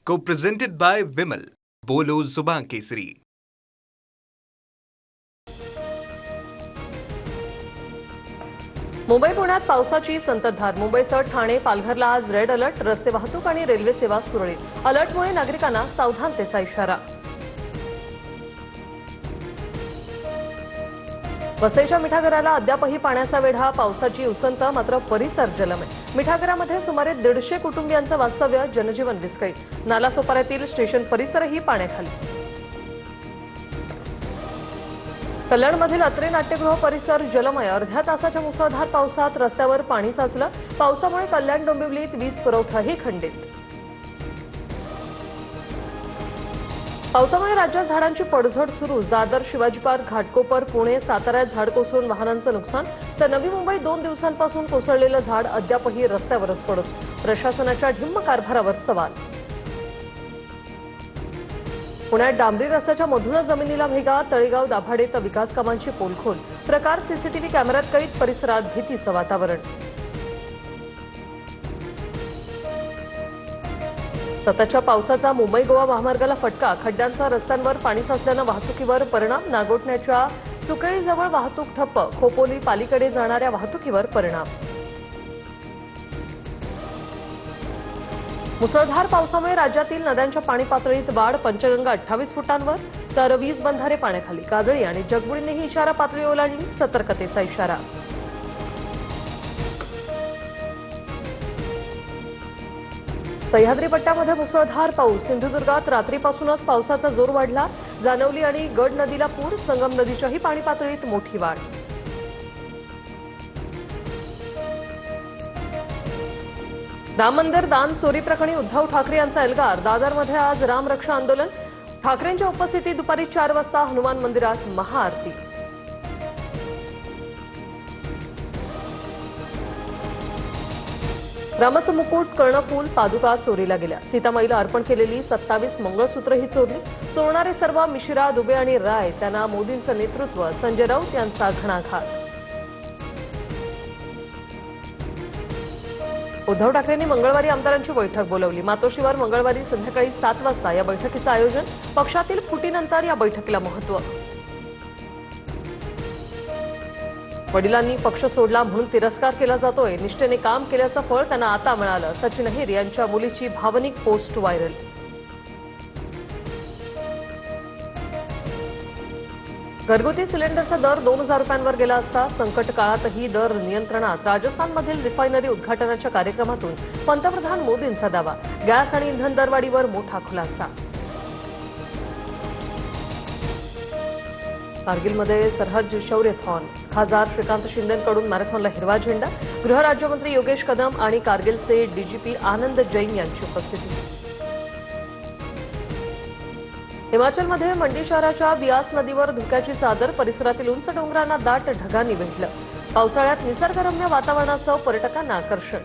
Co-presented by Vimal. बोलो जुबान केसरी. मुंबई पुण्यात पावसाची संततधार. मुंबईसह ठाणे पालघरला आज रेड अलर्ट. रस्ते वाहतूक आणि रेल्वे सेवा सुरळीत. अलर्टमुळे नागरिकांना सावधानतेचा इशारा. वसईच्या मिठागराला अद्यापही पाण्याचा वेढा. पावसाची उसंत, मात्र परिसर जलमय. मिठागरामध्ये सुमारे 150 कुटुंबियांचं वास्तव्य. जनजीवन विस्कळीत. नालासोपाऱ्यातील स्टेशन परिसरही पाण्याखाली. कल्याणमधील अत्रे नाट्यगृह परिसर जलमय. अर्ध्या तासाच्या मुसळधार पावसात रस्त्यावर पाणी साचलं. पावसामुळे कल्याण डोंबिवलीत वीज पुरवठाही खंडित. पावसामुळे राज्यात झाडांची पडझड सुरूच. दादर, शिवाजी पार्क, घाटकोपर, पुणे, साताऱ्यात झाड कोसळून वाहनांचं नुकसान. तर नवी मुंबईत 2 दिवसांपासून कोसळलेलं झाड अद्यापही रस्त्यावरच पडत. प्रशासनाच्या ढिम्म कारभारावर सवाल. पुण्यात डांबरी रस्त्याच्या मधूनच जमिनीला भेगा. तळेगाव दाभाडेत विकास कामांची पोलखोल. प्रकार सीसीटीव्ही कॅमेऱ्यात कैद. परिसरात भीतीचं वातावरण. सततच्या पावसाचा मुंबई गोवा महामार्गाला फटका. खड्ड्यांचा रस्त्यांवर पाणी साचल्यानं वाहतुकीवर परिणाम. नागोठण्याच्या सुकेळीजवळ वाहतूक ठप्प. खोपोली पालीकडे जाणाऱ्या वाहतुकीवर परिणाम. मुसळधार पावसामुळे राज्यातील नद्यांच्या पाणी पातळीत वाढ. पंचगंगा 28 फुटांवर तर 20 बंधारे पाण्याखाली. काजळी आणि जगबुडींनीही इशारा पातळी ओलांडली. सतर्कतेचा इशारा. सह्याद्री पट्ट्यामध्ये मुसळधार पाऊस. सिंधुदुर्गात रात्रीपासूनच पावसाचा जोर वाढला. जानवली आणि गड नदीला पूर. संगम नदीच्याही पाणी पातळीत मोठी वाढ. राम मंदिर दान चोरी प्रकरणी उद्धव ठाकरे यांचा एल्गार. दादरमध्ये आज रामरक्षा आंदोलन. ठाकरेंच्या उपस्थितीत दुपारी 4 वाजता हनुमान मंदिरात महाआरती. रामाचं मुकुट, कर्णफूल, पादुका चोरीला गेल्या. सीतामाईला अर्पण केलेली 27 मंगळसूत्रही चोरली. चोरणारे सर्व मिश्रा, दुबे आणि राय. त्यांना मोदींचं नेतृत्व. संजय राऊत यांचा घणाघात. उद्धव ठाकरेंनी मंगळवारी आमदारांची बैठक बोलावली. मातोश्रीवर मंगळवारी संध्याकाळी 7 वाजता या बैठकीचं आयोजन. पक्षातील फुटीनंतर या बैठकीला महत्त्व. वडिलांनी पक्ष सोडला म्हणून तिरस्कार केला जातोय. निष्ठेने काम केल्याचं फळ त्यांना आता मिळालं. सचिन अहिर यांच्या मुलीची भावनिक पोस्ट व्हायरल. घरगुती सिलेंडरचा दर 2000 रुपयांवर गेला असता. संकट काळातही दर नियंत्रणात. राजस्थानमधील रिफायनरी उद्घाटनाच्या कार्यक्रमातून पंतप्रधान मोदींचा दावा. गॅस आणि इंधन दरवाढीवर मोठा खुलासा. कारगिलमध्ये सरहद शौर्यथॉन. खासदार श्रीकांत शिंदेंकडून मॅरेथॉनला हिरवा झेंडा. गृहराज्यमंत्री योगेश कदम आणि कारगिलचे डीजीपी आनंद जैन यांची उपस्थिती. हिमाचलमध्ये मंडी शहराच्या बियास नदीवर धुक्याची चादर. परिसरातील उंच डोंगरांना दाट ढगांनी वेढलं. पावसाळ्यात निसर्गरम्य वातावरणाचं पर्यटकांना आकर्षण.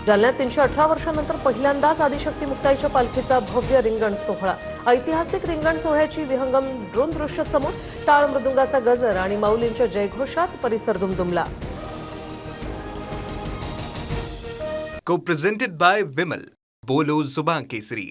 जालन्यात 318 वर्षांनंतर पहिल्यांदाच आदिशक्ती मुक्ताईच्या पालखीचा भव्य रिंगण सोहळा. ऐतिहासिक रिंगण सोहळ्याची विहंगम ड्रोन दृश्य समोर. टाळ मृदुंगाचा गजर आणि माऊलींच्या जयघोषात परिसर दुमदुमला. Co-presented by Vimal. बोलो जुबान केसरी.